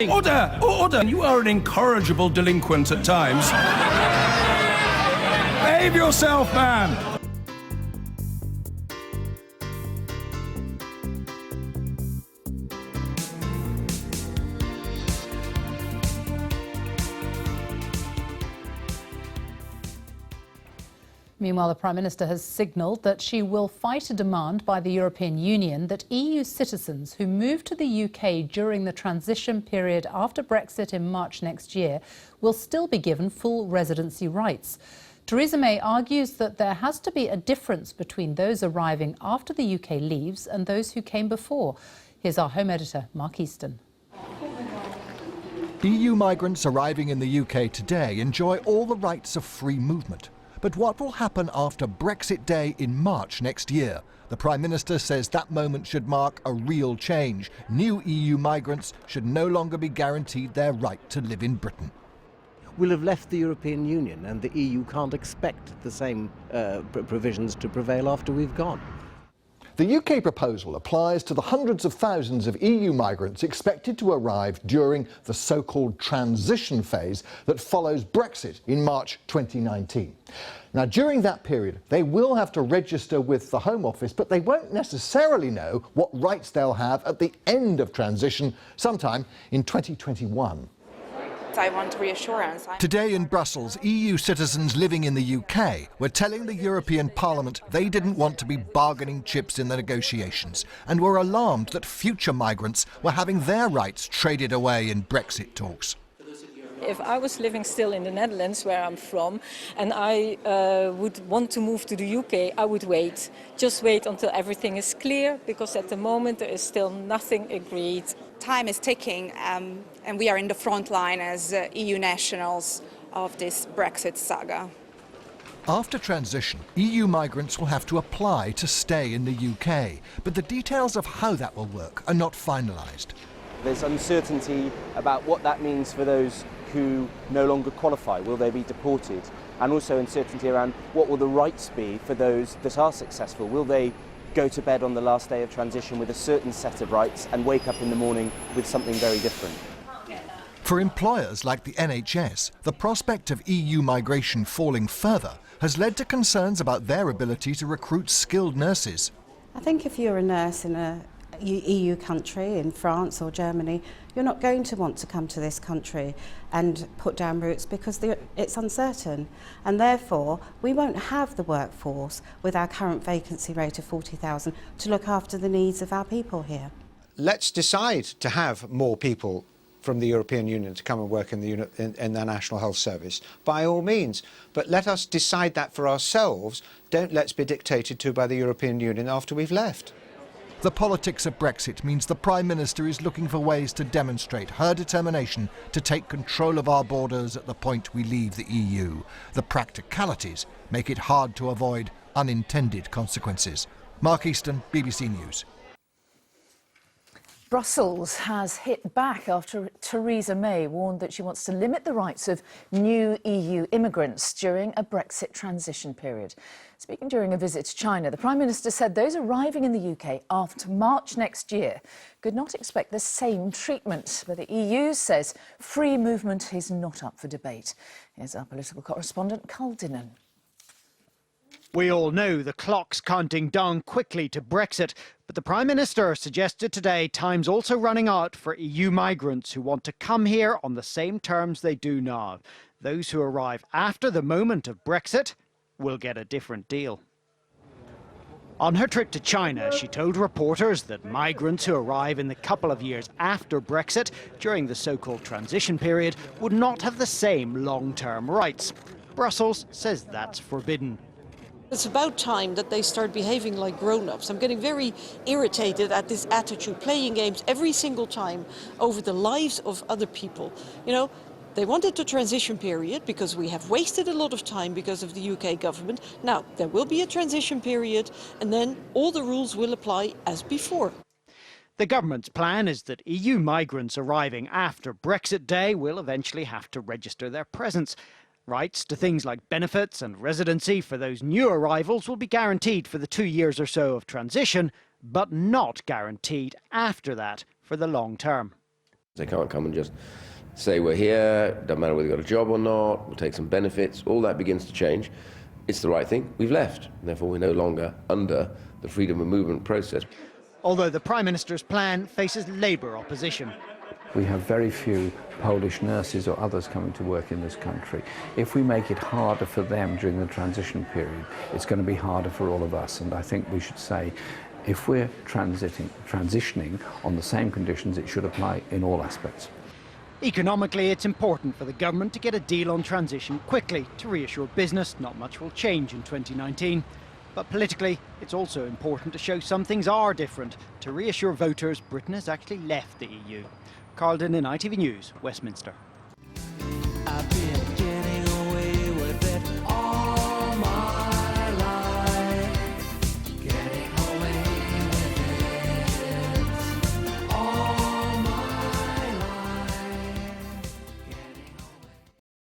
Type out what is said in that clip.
Order! Order! You are an incorrigible delinquent at times. Behave yourself, man! Meanwhile, the Prime Minister has signalled that she will fight a demand by the European Union that EU citizens who move to the UK during the transition period after Brexit in March next year will still be given full residency rights. Theresa May argues that there has to be a difference between those arriving after the UK leaves and those who came before. Here's our Home Editor, Mark Easton. EU migrants arriving in the UK today enjoy all the rights of free movement. But what will happen after Brexit Day in March next year? The Prime Minister says that moment should mark a real change. New EU migrants should no longer be guaranteed their right to live in Britain. We'll have left the European Union, and the EU can't expect the same provisions to prevail after we've gone. The UK proposal applies to the hundreds of thousands of EU migrants expected to arrive during the so-called transition phase that follows Brexit in March 2019. Now, during that period, they will have to register with the Home Office, but they won't necessarily know what rights they'll have at the end of transition sometime in 2021. I want reassurance. Today in Brussels, EU citizens living in the UK were telling the European Parliament they didn't want to be bargaining chips in the negotiations and were alarmed that future migrants were having their rights traded away in Brexit talks. If I was living still in the Netherlands, where I'm from, and I would want to move to the UK, I would wait. Just wait until everything is clear, because at the moment there is still nothing agreed. Time is ticking, and we are in the front line as EU nationals of this Brexit saga. After transition, EU migrants will have to apply to stay in the UK, but the details of how that will work are not finalised. There's uncertainty about what that means for those who no longer qualify. Will they be deported? And also uncertainty around what will the rights be for those that are successful. Will they go to bed on the last day of transition with a certain set of rights and wake up in the morning with something very different? For employers like the NHS, the prospect of EU migration falling further has led to concerns about their ability to recruit skilled nurses. I think if you're a nurse in a EU country, in France or Germany, you're not going to want to come to this country and put down roots because it's uncertain, and therefore we won't have the workforce with our current vacancy rate of 40,000 to look after the needs of our people here. Let's decide to have more people from the European Union to come and work in the National Health Service, by all means. But let us decide that for ourselves. Don't let's be dictated to by the European Union after we've left. The politics of Brexit means the Prime Minister is looking for ways to demonstrate her determination to take control of our borders at the point we leave the EU. The practicalities make it hard to avoid unintended consequences. Mark Easton, BBC News. Brussels has hit back after Theresa May warned that she wants to limit the rights of new EU immigrants during a Brexit transition period. Speaking during a visit to China, the Prime Minister said those arriving in the UK after March next year could not expect the same treatment. But the EU says free movement is not up for debate. Here's our political correspondent, Carl Dinnan. We all know the clock's counting down quickly to Brexit, but the Prime Minister suggested today time's also running out for EU migrants who want to come here on the same terms they do now. Those who arrive after the moment of Brexit will get a different deal. On her trip to China, she told reporters that migrants who arrive in the couple of years after Brexit, during the so-called transition period, would not have the same long-term rights. Brussels says that's forbidden. It's about time that they start behaving like grown-ups. I'm getting very irritated at this attitude, playing games every single time over the lives of other people. You know, they wanted the transition period because we have wasted a lot of time because of the UK government. Now, there will be a transition period and then all the rules will apply as before. The government's plan is that EU migrants arriving after Brexit Day will eventually have to register their presence. Rights to things like benefits and residency for those new arrivals will be guaranteed for the 2 years or so of transition, but not guaranteed after that for the long term. They can't come and just say we're here, doesn't matter whether you've got a job or not, we'll take some benefits. All that begins to change. It's the right thing. We've left. Therefore, we're no longer under the freedom of movement process. Although the Prime Minister's plan faces Labour opposition. We have very few Polish nurses or others coming to work in this country. If we make it harder for them during the transition period, it's going to be harder for all of us. And I think we should say, if we're transitioning on the same conditions, it should apply in all aspects. Economically, it's important for the government to get a deal on transition quickly to reassure business not much will change in 2019. But politically, it's also important to show some things are different, to reassure voters Britain has actually left the EU. Carl Dinn in ITV News, Westminster.